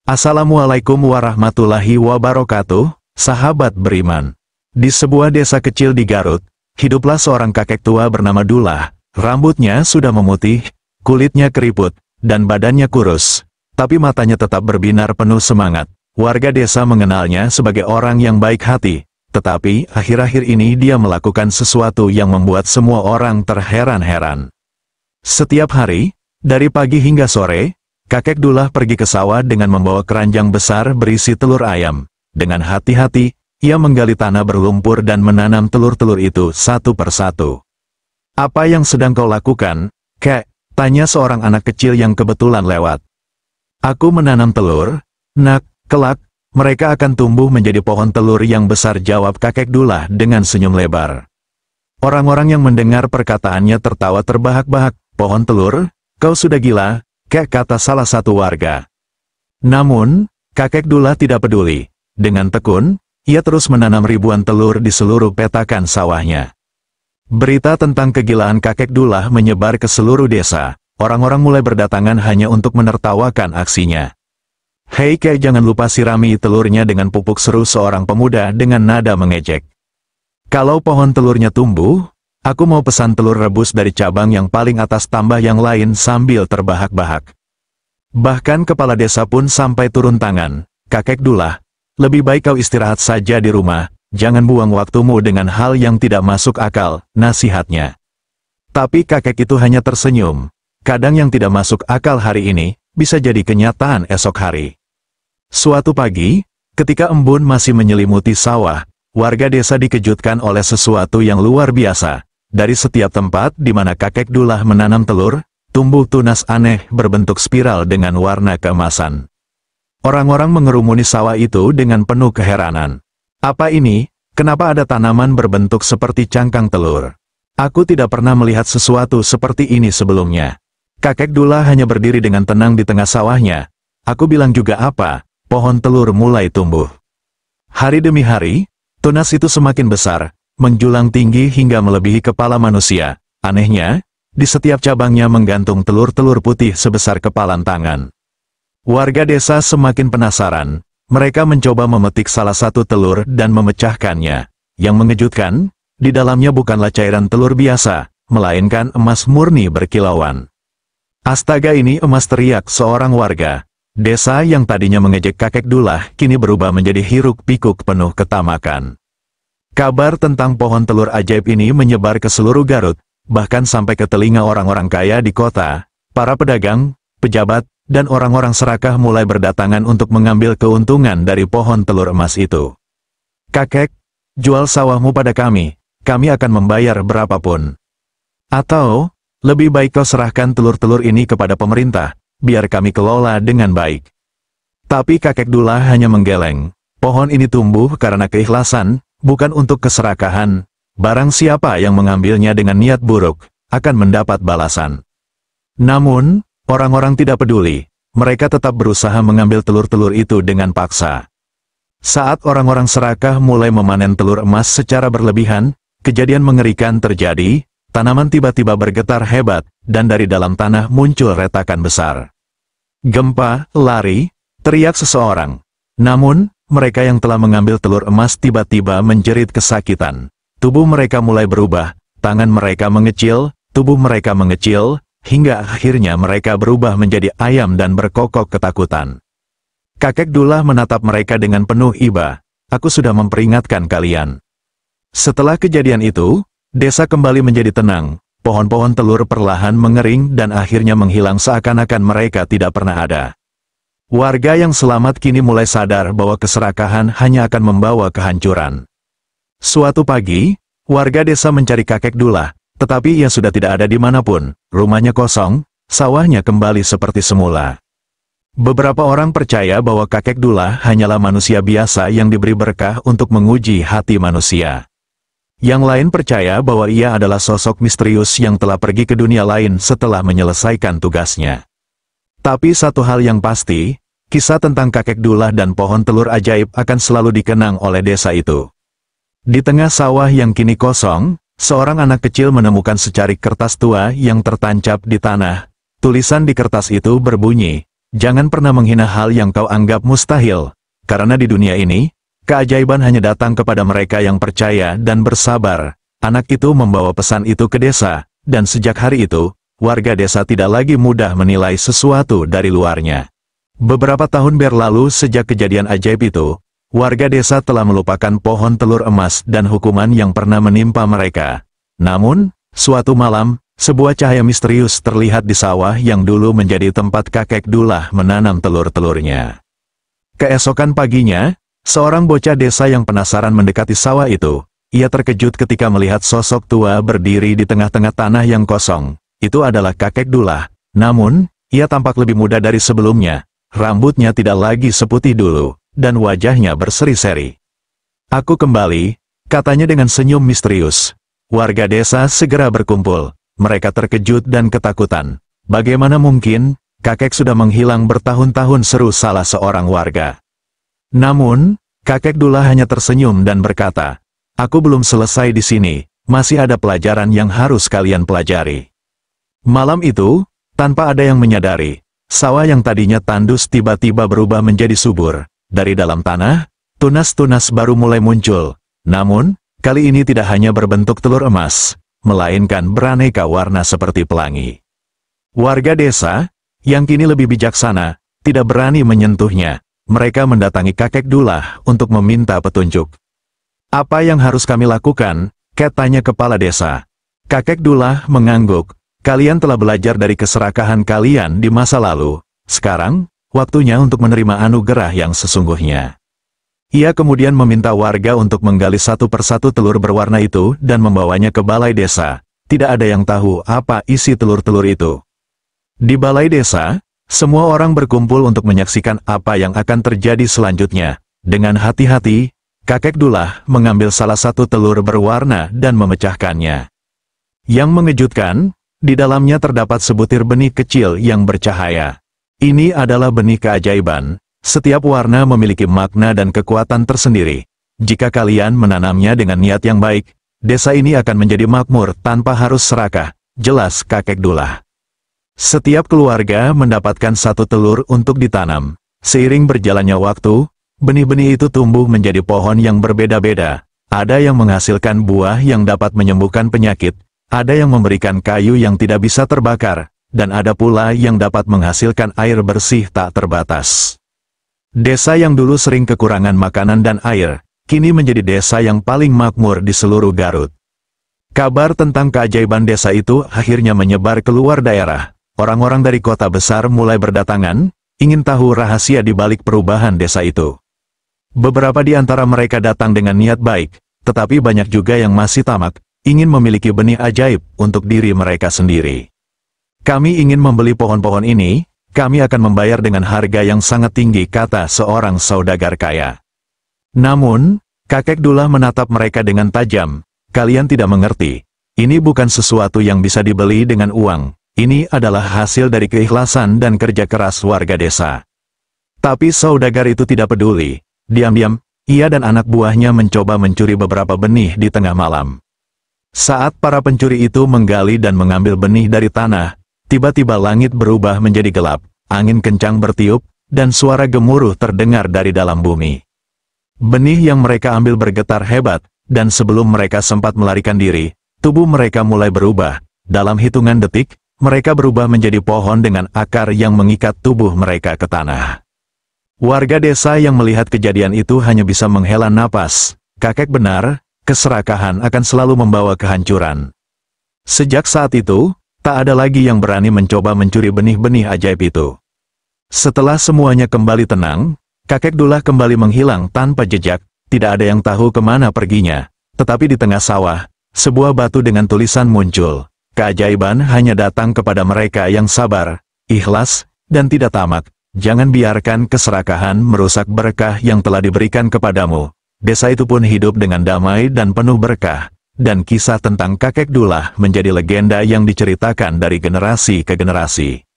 Assalamualaikum warahmatullahi wabarakatuh, sahabat beriman. Di sebuah desa kecil di Garut, hiduplah seorang kakek tua bernama Dullah. Rambutnya sudah memutih, kulitnya keriput, dan badannya kurus. Tapi matanya tetap berbinar penuh semangat. Warga desa mengenalnya sebagai orang yang baik hati. Tetapi, akhir-akhir ini dia melakukan sesuatu yang membuat semua orang terheran-heran. Setiap hari, dari pagi hingga sore, kakek Dullah pergi ke sawah dengan membawa keranjang besar berisi telur ayam. Dengan hati-hati, ia menggali tanah berlumpur dan menanam telur-telur itu satu persatu. "Apa yang sedang kau lakukan, Kek?" tanya seorang anak kecil yang kebetulan lewat. "Aku menanam telur, Nak, kelak mereka akan tumbuh menjadi pohon telur yang besar," jawab kakek Dullah dengan senyum lebar. Orang-orang yang mendengar perkataannya tertawa terbahak-bahak. "Pohon telur? Kau sudah gila, Kek," kata salah satu warga. Namun, kakek Dullah tidak peduli. Dengan tekun, ia terus menanam ribuan telur di seluruh petakan sawahnya. Berita tentang kegilaan kakek Dullah menyebar ke seluruh desa. Orang-orang mulai berdatangan hanya untuk menertawakan aksinya. "Hei Kek, jangan lupa sirami telurnya dengan pupuk," seru seorang pemuda dengan nada mengejek. "Kalau pohon telurnya tumbuh, aku mau pesan telur rebus dari cabang yang paling atas," tambah yang lain sambil terbahak-bahak. Bahkan kepala desa pun sampai turun tangan. "Kakek Dullah, lebih baik kau istirahat saja di rumah, jangan buang waktumu dengan hal yang tidak masuk akal," nasihatnya. Tapi kakek itu hanya tersenyum. Kadang yang tidak masuk akal hari ini, bisa jadi kenyataan esok hari. Suatu pagi, ketika embun masih menyelimuti sawah, warga desa dikejutkan oleh sesuatu yang luar biasa. Dari setiap tempat di mana kakek Dullah menanam telur, tumbuh tunas aneh berbentuk spiral dengan warna keemasan. Orang-orang mengerumuni sawah itu dengan penuh keheranan. "Apa ini? Kenapa ada tanaman berbentuk seperti cangkang telur? Aku tidak pernah melihat sesuatu seperti ini sebelumnya." Kakek Dullah hanya berdiri dengan tenang di tengah sawahnya. "Aku bilang juga apa, pohon telur mulai tumbuh." Hari demi hari, tunas itu semakin besar, menjulang tinggi hingga melebihi kepala manusia. Anehnya, di setiap cabangnya menggantung telur-telur putih sebesar kepalan tangan. Warga desa semakin penasaran. Mereka mencoba memetik salah satu telur dan memecahkannya. Yang mengejutkan, di dalamnya bukanlah cairan telur biasa, melainkan emas murni berkilauan. "Astaga, ini emas!" teriak seorang warga. Desa yang tadinya mengejek kakek Dullah kini berubah menjadi hiruk-pikuk penuh ketamakan. Kabar tentang pohon telur ajaib ini menyebar ke seluruh Garut, bahkan sampai ke telinga orang-orang kaya di kota. Para pedagang, pejabat, dan orang-orang serakah mulai berdatangan untuk mengambil keuntungan dari pohon telur emas itu. "Kakek, jual sawahmu pada kami akan membayar berapapun. Atau, lebih baik kau serahkan telur-telur ini kepada pemerintah, biar kami kelola dengan baik." Tapi kakek Dullah hanya menggeleng. Pohon ini tumbuh karena keikhlasan, bukan untuk keserakahan. Barang siapa yang mengambilnya dengan niat buruk, akan mendapat balasan. Namun, orang-orang tidak peduli. Mereka tetap berusaha mengambil telur-telur itu dengan paksa. Saat orang-orang serakah mulai memanen telur emas secara berlebihan, kejadian mengerikan terjadi. Tanaman tiba-tiba bergetar hebat, dan dari dalam tanah muncul retakan besar. "Gempa, lari!" teriak seseorang. Namun, mereka yang telah mengambil telur emas tiba-tiba menjerit kesakitan. Tubuh mereka mulai berubah, tangan mereka mengecil, tubuh mereka mengecil, hingga akhirnya mereka berubah menjadi ayam dan berkokok ketakutan. Kakek Dullah menatap mereka dengan penuh iba. "Aku sudah memperingatkan kalian." Setelah kejadian itu, desa kembali menjadi tenang. Pohon-pohon telur perlahan mengering dan akhirnya menghilang seakan-akan mereka tidak pernah ada. Warga yang selamat kini mulai sadar bahwa keserakahan hanya akan membawa kehancuran. Suatu pagi, warga desa mencari kakek Dullah, tetapi ia sudah tidak ada dimanapun. Rumahnya kosong, sawahnya kembali seperti semula. Beberapa orang percaya bahwa kakek Dullah hanyalah manusia biasa yang diberi berkah untuk menguji hati manusia. Yang lain percaya bahwa ia adalah sosok misterius yang telah pergi ke dunia lain setelah menyelesaikan tugasnya. Tapi satu hal yang pasti, kisah tentang kakek Dullah dan pohon telur ajaib akan selalu dikenang oleh desa itu. Di tengah sawah yang kini kosong, seorang anak kecil menemukan secarik kertas tua yang tertancap di tanah. Tulisan di kertas itu berbunyi, Jangan pernah menghina hal yang kau anggap mustahil, karena di dunia ini, keajaiban hanya datang kepada mereka yang percaya dan bersabar. Anak itu membawa pesan itu ke desa, dan sejak hari itu, warga desa tidak lagi mudah menilai sesuatu dari luarnya. Beberapa tahun berlalu sejak kejadian ajaib itu, warga desa telah melupakan pohon telur emas dan hukuman yang pernah menimpa mereka. Namun, suatu malam, sebuah cahaya misterius terlihat di sawah yang dulu menjadi tempat kakek Dullah menanam telur-telurnya. Keesokan paginya, seorang bocah desa yang penasaran mendekati sawah itu. Ia terkejut ketika melihat sosok tua berdiri di tengah-tengah tanah yang kosong. Itu adalah kakek Dullah. Namun, ia tampak lebih muda dari sebelumnya. Rambutnya tidak lagi seputih dulu, dan wajahnya berseri-seri. "Aku kembali," katanya dengan senyum misterius. Warga desa segera berkumpul. Mereka terkejut dan ketakutan. "Bagaimana mungkin, kakek sudah menghilang bertahun-tahun," seru salah seorang warga. Namun, kakek Dullah hanya tersenyum dan berkata, "Aku belum selesai di sini, masih ada pelajaran yang harus kalian pelajari." Malam itu, tanpa ada yang menyadari, sawah yang tadinya tandus tiba-tiba berubah menjadi subur. Dari dalam tanah, tunas-tunas baru mulai muncul. Namun, kali ini tidak hanya berbentuk telur emas, melainkan beraneka warna seperti pelangi. Warga desa, yang kini lebih bijaksana, tidak berani menyentuhnya. Mereka mendatangi kakek Dullah untuk meminta petunjuk. "Apa yang harus kami lakukan?" Ket tanya kepala desa. Kakek Dullah mengangguk. "Kalian telah belajar dari keserakahan kalian di masa lalu. Sekarang, waktunya untuk menerima anugerah yang sesungguhnya." Ia kemudian meminta warga untuk menggali satu persatu telur berwarna itu dan membawanya ke balai desa. Tidak ada yang tahu apa isi telur-telur itu. Di balai desa, semua orang berkumpul untuk menyaksikan apa yang akan terjadi selanjutnya. Dengan hati-hati, kakek Dullah mengambil salah satu telur berwarna dan memecahkannya. Yang mengejutkan, di dalamnya terdapat sebutir benih kecil yang bercahaya. Ini adalah benih keajaiban. Setiap warna memiliki makna dan kekuatan tersendiri. Jika kalian menanamnya dengan niat yang baik, desa ini akan menjadi makmur tanpa harus serakah, jelas kakek Dullah. Setiap keluarga mendapatkan satu telur untuk ditanam. Seiring berjalannya waktu, benih-benih itu tumbuh menjadi pohon yang berbeda-beda. Ada yang menghasilkan buah yang dapat menyembuhkan penyakit, ada yang memberikan kayu yang tidak bisa terbakar, dan ada pula yang dapat menghasilkan air bersih tak terbatas. Desa yang dulu sering kekurangan makanan dan air, kini menjadi desa yang paling makmur di seluruh Garut. Kabar tentang keajaiban desa itu akhirnya menyebar keluar daerah. Orang-orang dari kota besar mulai berdatangan, ingin tahu rahasia di balik perubahan desa itu. Beberapa di antara mereka datang dengan niat baik, tetapi banyak juga yang masih tamak, ingin memiliki benih ajaib untuk diri mereka sendiri. "Kami ingin membeli pohon-pohon ini, kami akan membayar dengan harga yang sangat tinggi," kata seorang saudagar kaya. Namun, kakek Dullah menatap mereka dengan tajam. "Kalian tidak mengerti. Ini bukan sesuatu yang bisa dibeli dengan uang. Ini adalah hasil dari keikhlasan dan kerja keras warga desa." Tapi saudagar itu tidak peduli. Diam-diam, ia dan anak buahnya mencoba mencuri beberapa benih di tengah malam. Saat para pencuri itu menggali dan mengambil benih dari tanah, tiba-tiba langit berubah menjadi gelap, angin kencang bertiup, dan suara gemuruh terdengar dari dalam bumi. Benih yang mereka ambil bergetar hebat, dan sebelum mereka sempat melarikan diri, tubuh mereka mulai berubah. Dalam hitungan detik, mereka berubah menjadi pohon dengan akar yang mengikat tubuh mereka ke tanah. Warga desa yang melihat kejadian itu hanya bisa menghela napas. Kakek benar, keserakahan akan selalu membawa kehancuran. Sejak saat itu, tak ada lagi yang berani mencoba mencuri benih-benih ajaib itu. Setelah semuanya kembali tenang, kakek Dullah kembali menghilang tanpa jejak, tidak ada yang tahu kemana perginya. Tetapi di tengah sawah, sebuah batu dengan tulisan muncul. Keajaiban hanya datang kepada mereka yang sabar, ikhlas, dan tidak tamak. Jangan biarkan keserakahan merusak berkah yang telah diberikan kepadamu. Desa itu pun hidup dengan damai dan penuh berkah. Dan kisah tentang kakek Dullah menjadi legenda yang diceritakan dari generasi ke generasi.